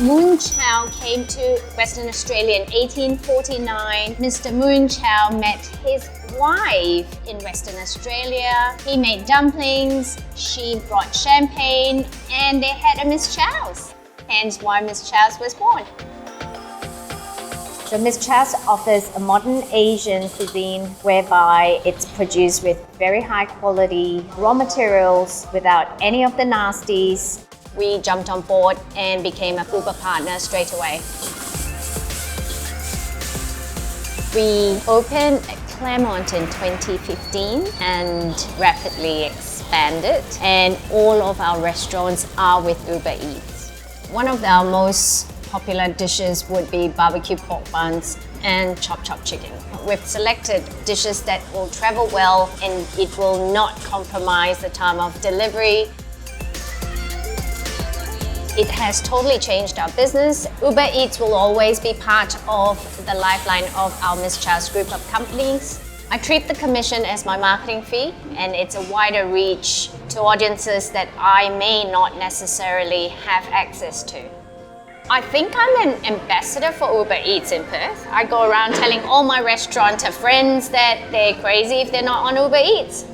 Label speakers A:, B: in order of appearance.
A: Moon Chow came to Western Australia in 1849. Mr. Moon Chow met his wife in Western Australia. He made dumplings, she brought champagne, and they had a Miss Chow's. Hence why Miss Chow's was born.
B: So Miss Chow's offers a modern Asian cuisine whereby it's produced with very high quality raw materials without any of the nasties.
A: We jumped on board and became a Uber partner straight away. We opened at Claremont in 2015 and rapidly expanded, and all of our restaurants are with Uber Eats. One of our most popular dishes would be barbecue pork buns and chop chicken. We've selected dishes that will travel well and it will not compromise the time of delivery. It has totally changed our business. Uber Eats will always be part of the lifeline of our Miss Chow's group of companies. I treat the commission as my marketing fee, and it's a wider reach to audiences that I may not necessarily have access to. I think I'm an ambassador for Uber Eats in Perth. I go around telling all my restaurateur friends that they're crazy if they're not on Uber Eats.